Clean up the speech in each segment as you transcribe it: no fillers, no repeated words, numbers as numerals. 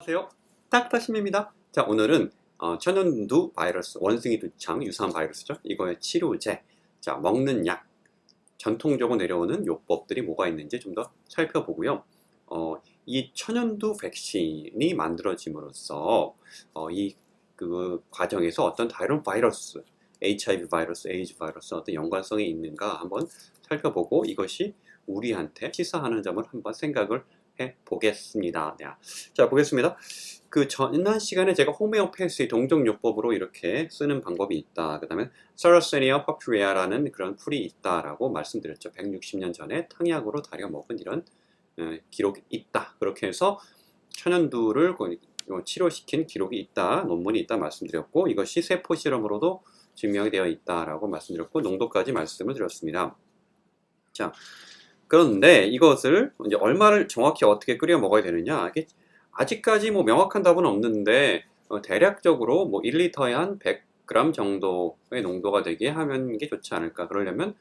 안녕하세요. 닥터심입니다. 자, 오늘은 천연두 바이러스, 원숭이 두창 유사한 바이러스죠. 이거의 치료제, 자, 먹는 약, 전통적으로 내려오는 요법들이 뭐가 있는지 좀 더 살펴보고요. 이 천연두 백신이 만들어짐으로써 그 과정에서 어떤 다른 바이러스, HIV 바이러스, 에이즈 바이러스 어떤 연관성이 있는가 한번 살펴보고 이것이 우리한테 시사하는 점을 한번 생각을 해 보겠습니다. 자, 보겠습니다. 그 지난 시간에 제가 호메오패시 동정요법으로 이렇게 쓰는 방법이 있다. 그 다음에 사라세니아 퍼퓨레아라는 그런 풀이 있다라고 말씀드렸죠. 160년 전에 탕약으로 다려 먹은 이런 기록이 있다. 그렇게 해서 천연두를 치료시킨 기록이 있다. 논문이 있다 말씀드렸고 이것이 세포 실험으로도 증명이 되어 있다라고 말씀드렸고 농도까지 말씀을 드렸습니다. 자, 그런데 이것을 이제 얼마를 정확히 어떻게 끓여 먹어야 되느냐, 이게 아직까지 뭐 명확한 답은 없는데 대략적으로 뭐 1리터에 한 100g 정도의 농도가 되게 하면 게 좋지 않을까. 그러려면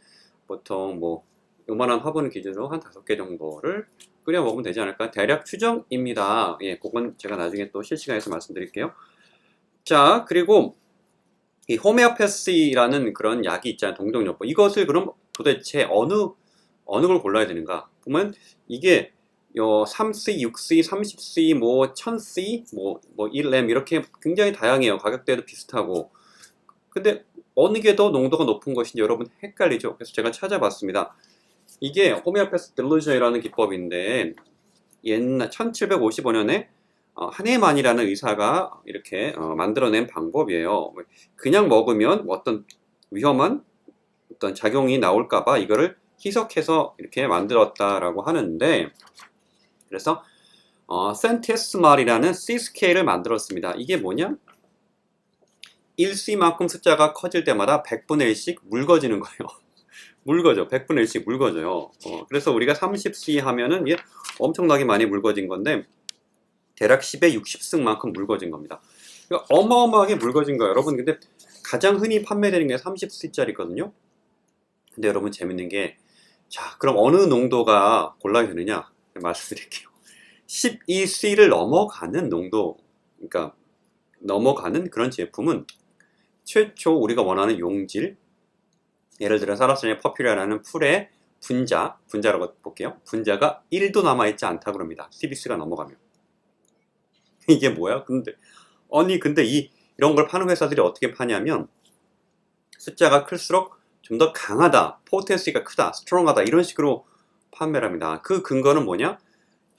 보통 뭐 요만한 화분 기준으로 한 5개 정도를 끓여 먹으면 되지 않을까. 대략 추정입니다. 예, 그건 제가 나중에 또 실시간에서 말씀드릴게요. 자, 그리고 이 호메오패시라는 그런 약이 있잖아요. 동정요법. 이것을 그럼 도대체 어느 걸 골라야 되는가? 보면 이게 3C, 6C, 30C, 뭐 1000C, 뭐 1램 이렇게 굉장히 다양해요. 가격대도 비슷하고. 근데 어느 게 더 농도가 높은 것인지 여러분 헷갈리죠? 그래서 제가 찾아봤습니다. 이게 호메오패스 딜루션이라는 기법인데 옛날 1755년에 하네만이라는 의사가 이렇게 만들어낸 방법이에요. 그냥 먹으면 어떤 위험한 어떤 작용이 나올까봐 이거를 희석해서 이렇게 만들었다라고 하는데, 그래서 센테스말이라는 C 스케일을 만들었습니다. 이게 뭐냐? 1C만큼 숫자가 커질 때마다 100분의 1씩 묽어지는 거예요. 묽어져. 100분의 1씩 묽어져요. 그래서 우리가 30C 하면은 이게 엄청나게 많이 묽어진 건데 대략 10의 60승만큼 묽어진 겁니다. 그러니까 어마어마하게 묽어진 거예요. 여러분, 근데 가장 흔히 판매되는 게 30C짜리거든요. 근데 여러분 재밌는 게, 자, 그럼 어느 농도가 골라야 되느냐 말씀드릴게요. 12C를 넘어가는 농도, 그러니까 넘어가는 그런 제품은 최초 우리가 원하는 용질, 예를 들어 사라세니아 퍼퓨레아라는 풀의 분자라고 볼게요. 분자가 1도 남아있지 않다 그럽니다. 12C가 넘어가면. 이게 뭐야? 근데 이런 걸 파는 회사들이 어떻게 파냐면 숫자가 클수록 좀 더 강하다, 포텐시가 크다, 스트롱하다 이런 식으로 판매를 합니다. 그 근거는 뭐냐?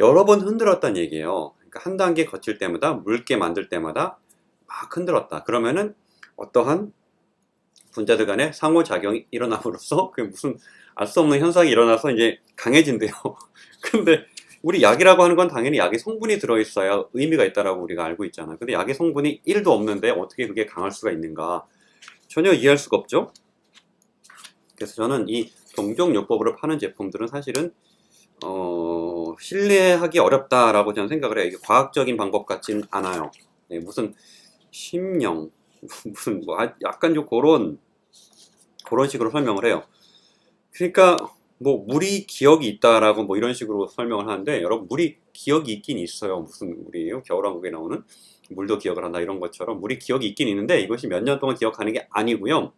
여러 번 흔들었다는 얘기예요. 그러니까 한 단계 거칠 때마다, 묽게 만들 때마다 막 흔들었다. 그러면은 어떠한 분자들 간에 상호작용이 일어남으로써 그 무슨 알 수 없는 현상이 일어나서 이제 강해진대요. 근데 우리 약이라고 하는 건 당연히 약의 성분이 들어있어야 의미가 있다라고 우리가 알고 있잖아요. 근데 약의 성분이 1도 없는데 어떻게 그게 강할 수가 있는가? 전혀 이해할 수가 없죠? 그래서 저는 이 동정요법으로 파는 제품들은 사실은 신뢰하기 어렵다라고 저는 생각을 해요. 이게 과학적인 방법 같지는 않아요. 네, 무슨 심령, 무슨 뭐 약간 좀 그런 식으로 설명을 해요. 그러니까 뭐 물이 기억이 있다라고 뭐 이런 식으로 설명을 하는데, 여러분 물이 기억이 있긴 있어요. 무슨 물이에요? 겨울왕국에 나오는 물도 기억을 한다 이런 것처럼 물이 기억이 있긴 있는데 이것이 몇 년 동안 기억하는 게 아니고요.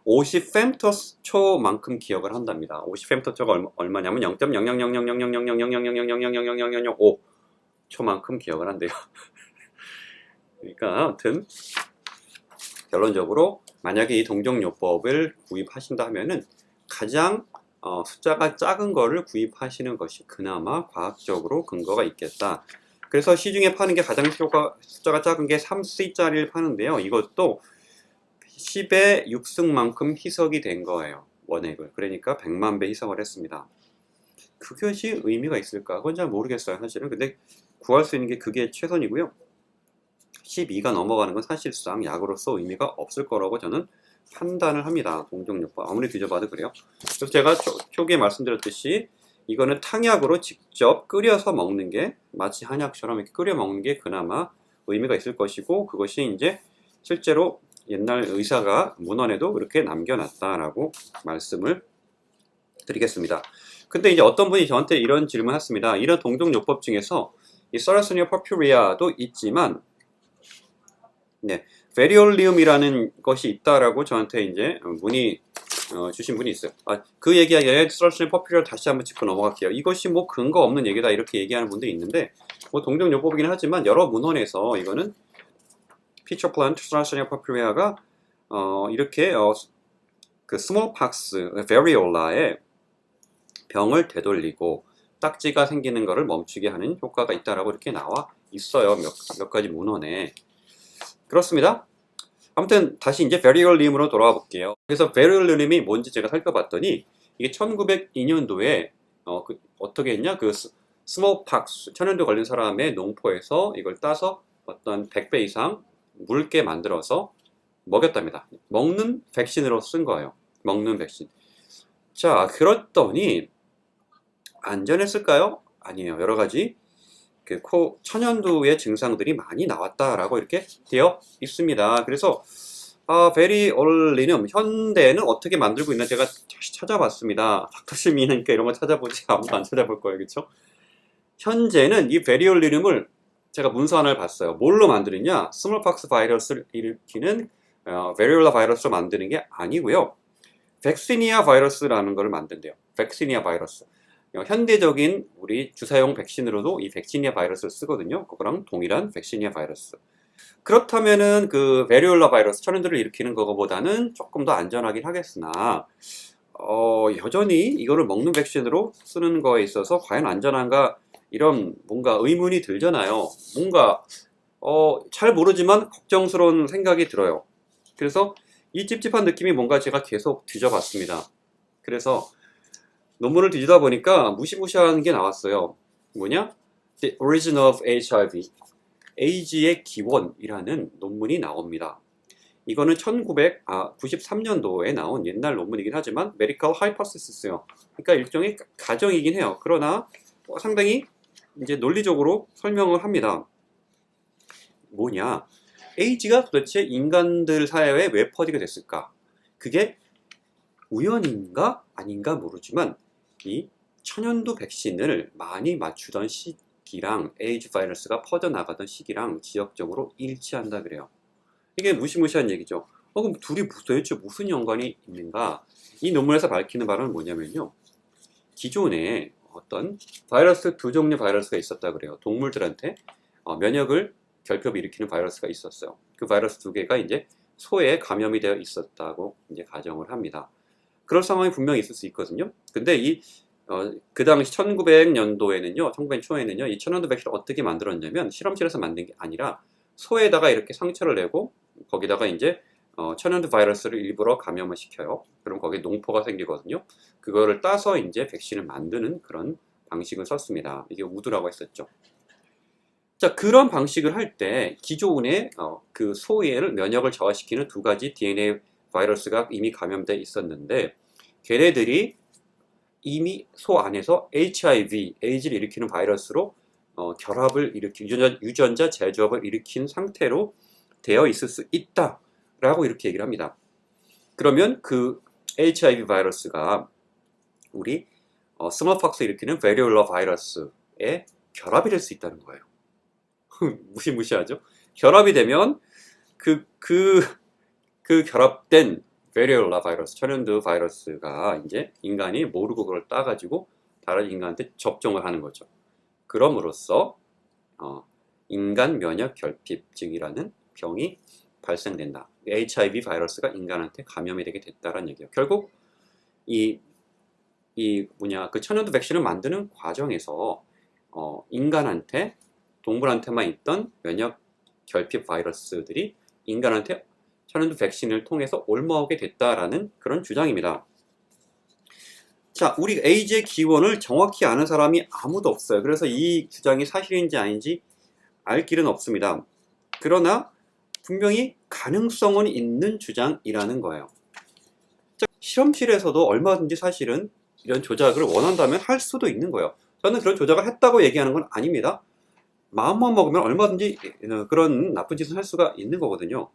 50펨토초만큼 기억을 한답니다. 50펨토초가 얼마냐면 0.000000000000000000005 초만큼 기억을 한대요. 그러니까 아무튼 결론적으로 만약에 이 동정요법을 구입하신다 하면은 가장 숫자가 작은 거를 구입하시는 것이 그나마 과학적으로 근거가 있겠다. 그래서 시중에 파는 게 가장 숫자가 작은 게 3C짜리를 파는데요. 이것도 10의 6승만큼 희석이 된 거예요. 원액을. 그러니까 100만 배 희석을 했습니다. 그것이 의미가 있을까? 그건 잘 모르겠어요, 사실은. 근데 구할 수 있는 게 그게 최선이고요. 12가 넘어가는 건 사실상 약으로서 의미가 없을 거라고 저는 판단을 합니다. 동정요법. 아무리 뒤져봐도 그래요. 그래서 제가 초기에 말씀드렸듯이 이거는 탕약으로 직접 끓여서 먹는 게, 마치 한약처럼 이렇게 끓여 먹는 게 그나마 의미가 있을 것이고, 그것이 이제 실제로 옛날 의사가 문헌에도 이렇게 남겨놨다라고 말씀을 드리겠습니다. 근데 이제 어떤 분이 저한테 이런 질문을 했습니다. 이런 동정요법 중에서 이 Sarracenia purpurea도 있지만, 네, 베리올리움이라는 것이 있다라고 저한테 이제 문의 주신 분이 있어요. 그 얘기하기 전에 Sarracenia purpurea 다시 한번 짚고 넘어갈게요. 이것이 뭐 근거 없는 얘기다 이렇게 얘기하는 분들이 있는데, 뭐 동정요법이긴 하지만 여러 문헌에서 이거는 피처 플란트 Sarracenia purpurea가 이렇게 그 smallpox, variola의 병을 되돌리고 딱지가 생기는 것을 멈추게 하는 효과가 있다라고 이렇게 나와 있어요. 몇 가지 문헌에. 그렇습니다. 아무튼 다시 이제 베리올림으로 돌아와 볼게요. 그래서 베리올림이 뭔지 제가 살펴봤더니 이게 1902년도에 어떻게 했냐? 그 스몰팍스 천연두 걸린 사람의 농포에서 이걸 따서 어떤 100배 이상 묽게 만들어서 먹였답니다. 먹는 백신으로 쓴 거예요. 먹는 백신. 자, 그랬더니 안전했을까요? 아니에요. 여러 가지 그 천연두의 증상들이 많이 나왔다라고 이렇게 되어 있습니다. 그래서 베리올리눔 현대에는 어떻게 만들고 있나 제가 찾아봤습니다. 닥터시미니까 이런 거 찾아보지 아무도 안 찾아볼 거예요, 그렇죠? 현재는 이 베리올리눔을 제가 문서 하나를 봤어요. 뭘로 만드느냐? 스몰팍스 바이러스를 일으키는 베리올라 바이러스로 만드는 게 아니고요. 백시니아 바이러스라는 걸 만든대요. 백시니아 바이러스. 현대적인 우리 주사용 백신으로도 이 백시니아 바이러스를 쓰거든요. 그거랑 동일한 백시니아 바이러스. 그렇다면은 그 베리올라 바이러스 천연두를 일으키는 것보다는 조금 더 안전하긴 하겠으나 여전히 이거를 먹는 백신으로 쓰는 거에 있어서 과연 안전한가 이런 뭔가 의문이 들잖아요. 뭔가 잘 모르지만 걱정스러운 생각이 들어요. 그래서 이 찝찝한 느낌이 뭔가 제가 계속 뒤져봤습니다. 그래서 논문을 뒤지다 보니까 무시무시한 게 나왔어요. 뭐냐? The Origin of HIV, 에이즈의 기원이라는 논문이 나옵니다. 이거는 1993년도에 나온 옛날 논문이긴 하지만 Medical Hypothesis예요. 그러니까 일종의 가정이긴 해요. 그러나 상당히 이제 논리적으로 설명을 합니다. 뭐냐? 에이즈가 도대체 인간들 사회에 왜 퍼지게 됐을까? 그게 우연인가 아닌가 모르지만 이 천연두 백신을 많이 맞추던 시기랑 에이즈 바이러스가 퍼져나가던 시기랑 지역적으로 일치한다 그래요. 이게 무시무시한 얘기죠. 그럼 둘이 도대체 무슨 연관이 있는가? 이 논문에서 밝히는 바는 뭐냐면요. 기존에 어떤 바이러스 두 종류 바이러스가 있었다 그래요. 동물들한테 면역을 결핍을 일으키는 바이러스가 있었어요. 그 바이러스 두 개가 이제 소에 감염이 되어 있었다고 이제 가정을 합니다. 그럴 상황이 분명히 있을 수 있거든요. 근데 그 당시 1900년도에는요, 1900년 초에는요, 이 천연두 백신을 어떻게 만들었냐면 실험실에서 만든 게 아니라 소에다가 이렇게 상처를 내고 거기다가 이제 천연두 바이러스를 일부러 감염을 시켜요. 그럼 거기에 농포가 생기거든요. 그거를 따서 이제 백신을 만드는 그런 방식을 썼습니다. 이게 우드라고 했었죠. 자, 그런 방식을 할 때 기존에 그 소의 면역을 저하시키는 두 가지 DNA 바이러스가 이미 감염돼 있었는데 걔네들이 이미 소 안에서 HIV, 에이즈를 일으키는 바이러스로 결합을 유전자 재조합을 일으킨 상태로 되어 있을 수 있다라고 이렇게 얘기를 합니다. 그러면 그 HIV 바이러스가 우리 스몰팍스 일으키는 베리올라 바이러스에 결합이 될 수 있다는 거예요. 무시무시하죠? 결합이 되면 그 결합된 베리올라 바이러스, 천연두 바이러스가 이제 인간이 모르고 그걸 따가지고 다른 인간한테 접종을 하는 거죠. 그럼으로써 인간 면역 결핍증이라는 병이 발생된다. HIV 바이러스가 인간한테 감염이 되게 됐다라는 얘기예요. 결국 그 천연두 백신을 만드는 과정에서 인간한테 동물한테만 있던 면역 결핍 바이러스들이 인간한테 천연두 백신을 통해서 옮아오게 됐다라는 그런 주장입니다. 자, 우리 에이즈의 기원을 정확히 아는 사람이 아무도 없어요. 그래서 이 주장이 사실인지 아닌지 알 길은 없습니다. 그러나 분명히 가능성은 있는 주장이라는 거예요. 자, 실험실에서도 얼마든지 사실은 이런 조작을 원한다면 할 수도 있는 거예요. 저는 그런 조작을 했다고 얘기하는 건 아닙니다. 마음만 먹으면 얼마든지 그런 나쁜 짓을 할 수가 있는 거거든요.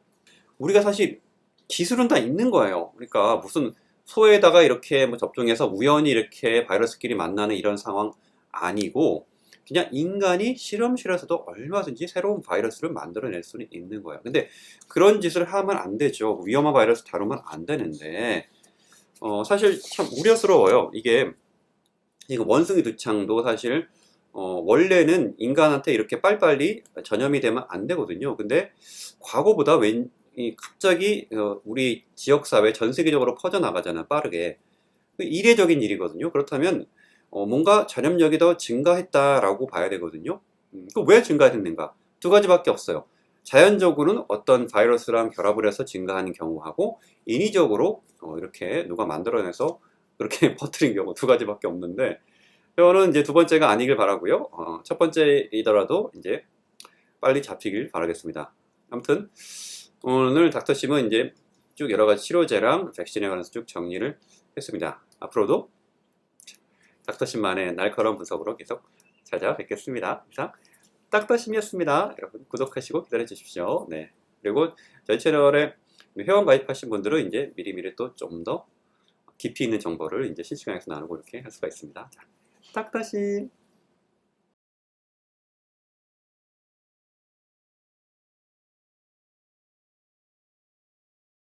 우리가 사실 기술은 다 있는 거예요. 그러니까 무슨 소에다가 이렇게 접종해서 우연히 이렇게 바이러스끼리 만나는 이런 상황 아니고 그냥 인간이 실험실에서도 얼마든지 새로운 바이러스를 만들어낼 수는 있는 거예요. 근데 그런 짓을 하면 안 되죠. 위험한 바이러스 다루면 안 되는데, 사실 참 우려스러워요. 이거 원숭이 두창도 사실, 원래는 인간한테 이렇게 빨리빨리 전염이 되면 안 되거든요. 근데 과거보다 갑자기 우리 지역사회 전 세계적으로 퍼져나가잖아요. 빠르게. 이례적인 일이거든요. 그렇다면 뭔가 전염력이 더 증가했다라고 봐야 되거든요. 왜 증가했는가? 두 가지밖에 없어요. 자연적으로는 어떤 바이러스랑 결합을 해서 증가하는 경우하고 인위적으로 이렇게 누가 만들어내서 그렇게 퍼뜨린 경우 두 가지밖에 없는데 저는 이제 두 번째가 아니길 바라고요. 첫 번째이더라도 이제 빨리 잡히길 바라겠습니다. 아무튼 오늘 닥터심은 이제 쭉 여러 가지 치료제랑 백신에 관해서 쭉 정리를 했습니다. 앞으로도 닥터심만의 날카로운 분석으로 계속 찾아뵙겠습니다. 이상 닥터심이었습니다. 여러분 구독하시고 기다려 주십시오. 네. 그리고 저희 채널에 회원 가입하신 분들은 이제 미리미리 또 좀 더 깊이 있는 정보를 이제 실시간에서 나누고 이렇게 할 수가 있습니다. 자, 닥터심.